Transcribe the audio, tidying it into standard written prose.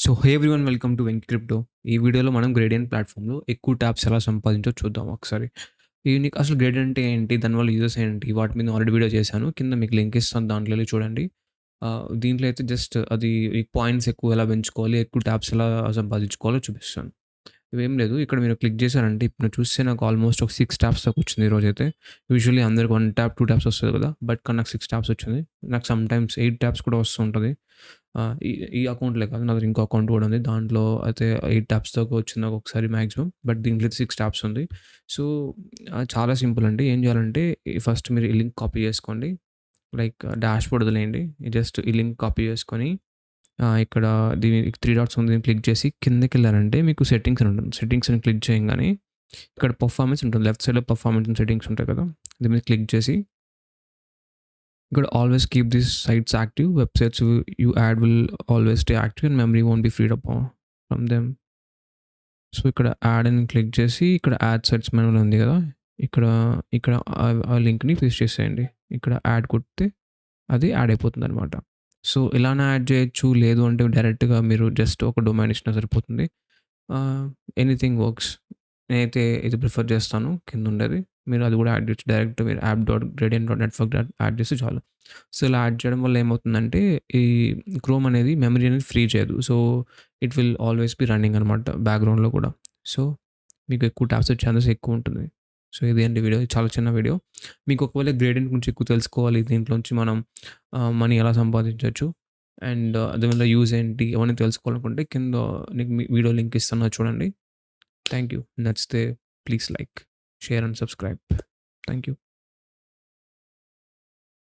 So hey everyone, welcome to Venki crypto. ఈ వీడియోలో మనం గ్రేడియంట్ ప్లాట్ఫామ్లో ఎక్కువ ట్యాప్స్ ఎలా సంపాదించో చూద్దాం ఒకసారి. యూనిక్ అసలు గ్రేడియంట్ అంటే ఏంటి, దానివల్ల యూజెస్ ఏంటి, వాటి మీద ఆల్రెడీ వీడియో చేశాను. కింద మీకు లింక్ ఇస్తాను, దాంట్లో వెళ్ళి చూడండి. దీంట్లో అయితే జస్ట్ అది ఈ పాయింట్స్ ఎక్కువ ఎలా పెంచుకోవాలి, ఎక్కువ ట్యాప్స్ ఎలా సంపాదించుకోవాలో చూపిస్తాను. ఇవేం లేదు, ఇక్కడ మీరు క్లిక్ చేశారంటే ఇప్పుడు చూస్తే నాకు ఆల్మోస్ట్ ఒక 6 ట్యాప్స్ దాకా వచ్చింది ఈరోజైతే. యూజువల్లీ అందరికి 1 ట్యాప్ 2 ట్యాప్స్ వస్తుంది కదా, బట్ కానీ నాకు 6 ట్యాప్స్ వచ్చింది. నాకు సమ్ టైమ్స్ 8 ట్యాప్స్ కూడా వస్తూ ఉంటుంది. ఈ ఈ అకౌంట్‌లే కాదు, నాది ఇంకో అకౌంట్ కూడా ఉంది. దాంట్లో అయితే 8 ట్యాప్స్ దాకా వచ్చింది నాకు ఒకసారి మాక్సిమం. బట్ దీంట్లో అయితే 6 ట్యాప్స్ ఉంది. సో చాలా సింపుల్ అండి. ఏం చేయాలంటే ఫస్ట్ మీరు ఈ లింక్ కాపీ చేసుకోండి. లైక్ డాష్‌బోర్డ్ వదిలేయండి. జస్ట్ ఈ లింక్ కాపీ చేసుకొని ఇక్కడ దీని 3 డాట్స్ ఉంది, దీన్ని క్లిక్ చేసి కిందకెళ్ళారంటే మీకు సెట్టింగ్స్ అని ఉంటుంది. సెట్టింగ్స్‌ని క్లిక్ చేయంగానే ఇక్కడ పర్ఫార్మెన్స్ ఉంటుంది. లెఫ్ట్ సైడ్‌లో పర్ఫార్మెన్స్ అండ్ సెట్టింగ్స్ ఉంటాయి కదా! దీని మీద క్లిక్ చేసి ఇక్కడ always keep this sites active. Websites you add will always stay active and memory won't be freed up from them. So ఇక్కడ యాడ్ అని క్లిక్ చేసి ఇక్కడ యాడ్ సెట్స్ మెనూలో ఉంది కదా! ఇక్కడ ఇక్కడ ఆ లింక్‌ని పేస్ట్ చేసేయండి. ఇక్కడ యాడ్ కొడితే అది యాడ్ అయిపోతుందనమాట. సో ఇలానే యాడ్ చేయొచ్చు. లేదు అంటే డైరెక్ట్‌గా మీరు జస్ట్ ఒక డొమైన్ ఇచ్చినా సరిపోతుంది. Anything works. నేనైతే ఇది ప్రిఫర్ చేస్తాను కిందుండేది. మీరు అది కూడా యాడ్ చేయొచ్చు. డైరెక్ట్ మీరు app.gradient.network యాడ్ చేస్తే చాలు. సో ఇలా యాడ్ చేయడం వల్ల ఏమవుతుందంటే ఈ క్రోమ్ అనేది మెమరీ అనేది ఫ్రీ చేయదు. So it will always be running అనమాట బ్యాక్‌గ్రౌండ్‌లో కూడా. సో మీకు ఎక్కువ ట్యాబ్స్ వచ్చే ఛాన్సెస్ ఎక్కువ ఉంటుంది. సో ఇది అండి వీడియో. చాలా చిన్న వీడియో. మీకు ఒకవేళ గ్రేడియంట్ గురించి ఎక్కువ తెలుసుకోవాలి, దీంట్లోంచి మనం మనీ ఎలా సంపాదించొచ్చు అండ్ దానివల్ల యూజ్ ఏంటి అవన్నీ తెలుసుకోవాలనుకుంటే కింద నీకు వీడియో లింక్ ఇస్తున్నా చూడండి. Thank you. నచ్చితే please like, share and subscribe. Thank you.